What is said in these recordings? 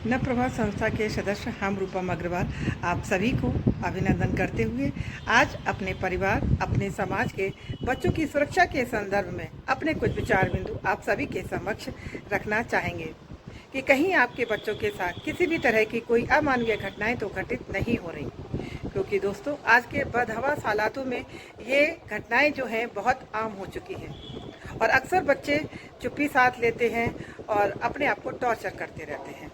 नवप्रभा संस्था के सदस्य हम रूपम अग्रवाल आप सभी को अभिनंदन करते हुए आज अपने परिवार, अपने समाज के बच्चों की सुरक्षा के संदर्भ में अपने कुछ विचार बिंदु आप सभी के समक्ष रखना चाहेंगे कि कहीं आपके बच्चों के साथ किसी भी तरह की कोई अमानवीय घटनाएं तो घटित नहीं हो रही, क्योंकि दोस्तों आज के बदहवास हालातों में ये घटनाएं जो हैं बहुत आम हो चुकी हैं और अक्सर बच्चे चुप्पी साध लेते हैं और अपने आप को टॉर्चर करते रहते हैं,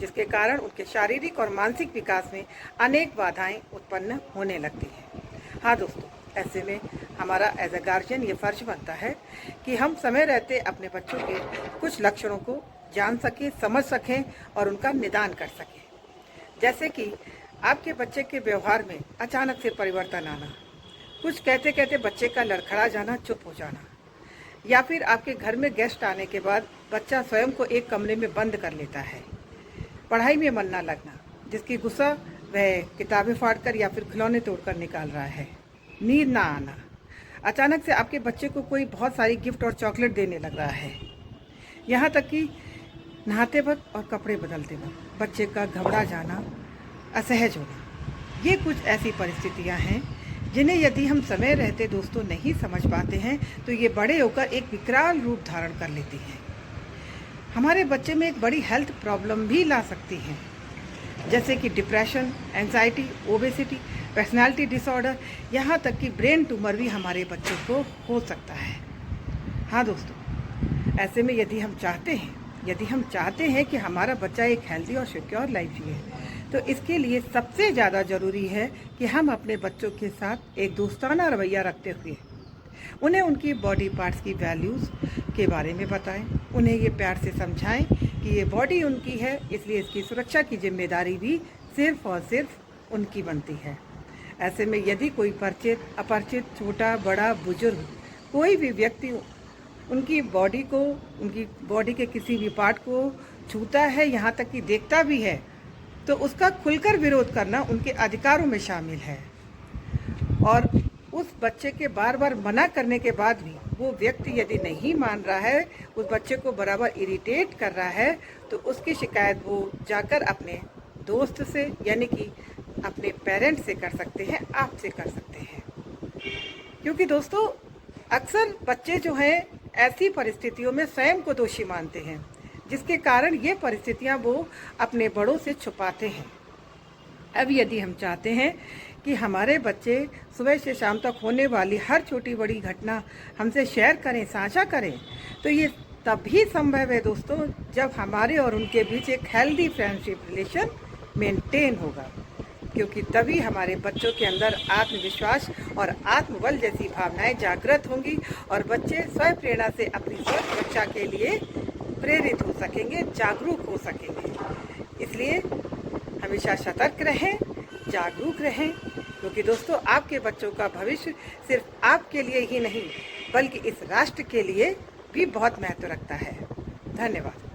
जिसके कारण उनके शारीरिक और मानसिक विकास में अनेक बाधाएं उत्पन्न होने लगती हैं। हाँ दोस्तों, ऐसे में हमारा एज अ गार्जियन ये फर्ज बनता है कि हम समय रहते अपने बच्चों के कुछ लक्षणों को जान सकें, समझ सकें और उनका निदान कर सकें। जैसे कि आपके बच्चे के व्यवहार में अचानक से परिवर्तन आना, कुछ कहते कहते बच्चे का लड़खड़ा जाना, चुप हो जाना, या फिर आपके घर में गेस्ट आने के बाद बच्चा स्वयं को एक कमरे में बंद कर लेता है, पढ़ाई में मन न लगना, जिसकी गुस्सा वह किताबें फाड़कर या फिर खिलौने तोड़कर निकाल रहा है, नींद ना आना, अचानक से आपके बच्चे को कोई बहुत सारी गिफ्ट और चॉकलेट देने लग रहा है, यहाँ तक कि नहाते वक्त और कपड़े बदलते वक्त बच्चे का घबरा जाना, असहज होना, ये कुछ ऐसी परिस्थितियाँ हैं जिन्हें यदि हम समय रहते दोस्तों नहीं समझ पाते हैं तो ये बड़े होकर एक विकराल रूप धारण कर लेती हैं। हमारे बच्चे में एक बड़ी हेल्थ प्रॉब्लम भी ला सकती हैं, जैसे कि depression, anxiety, obesity, personality disorder, यहाँ तक कि ब्रेन ट्यूमर भी हमारे बच्चों को हो सकता है। हाँ दोस्तों, ऐसे में यदि हम चाहते हैं कि हमारा बच्चा एक हेल्दी और सिक्योर लाइफ जिए, तो इसके लिए सबसे ज़्यादा ज़रूरी है कि हम अपने बच्चों के साथ एक दोस्ताना रवैया रखते हुए उन्हें उनकी बॉडी पार्ट्स की वैल्यूज़ के बारे में बताएं, उन्हें ये प्यार से समझाएं कि ये बॉडी उनकी है, इसलिए इसकी सुरक्षा की जिम्मेदारी भी सिर्फ और सिर्फ उनकी बनती है। ऐसे में यदि कोई परिचित, अपरिचित, छोटा बड़ा, बुजुर्ग, कोई भी व्यक्ति उनकी बॉडी के किसी भी पार्ट को छूता है, यहाँ तक कि देखता भी है, तो उसका खुलकर विरोध करना उनके अधिकारों में शामिल है। और उस बच्चे के बार बार मना करने के बाद भी वो व्यक्ति यदि नहीं मान रहा है, उस बच्चे को बराबर इरिटेट कर रहा है, तो उसकी शिकायत वो जाकर अपने दोस्त से यानी कि अपने पेरेंट्स से कर सकते हैं, आपसे कर सकते हैं। क्योंकि दोस्तों अक्सर बच्चे जो हैं ऐसी परिस्थितियों में स्वयं को दोषी मानते हैं, जिसके कारण ये परिस्थितियां वो अपने बड़ों से छुपाते हैं। अब यदि हम चाहते हैं कि हमारे बच्चे सुबह से शाम तक होने वाली हर छोटी बड़ी घटना हमसे शेयर करें, साझा करें, तो ये तभी संभव है दोस्तों जब हमारे और उनके बीच एक हेल्दी फ्रेंडशिप रिलेशन मेंटेन होगा, क्योंकि तभी हमारे बच्चों के अंदर आत्मविश्वास और आत्मबल जैसी भावनाएं जागृत होंगी और बच्चे स्वयं प्रेरणा से अपनी सुरक्षा के लिए प्रेरित हो सकेंगे, जागरूक हो सकेंगे। इसलिए हमेशा सतर्क रहें, जागरूक रहें, क्योंकि दोस्तों आपके बच्चों का भविष्य सिर्फ आपके लिए ही नहीं बल्कि इस राष्ट्र के लिए भी बहुत महत्व रखता है। धन्यवाद।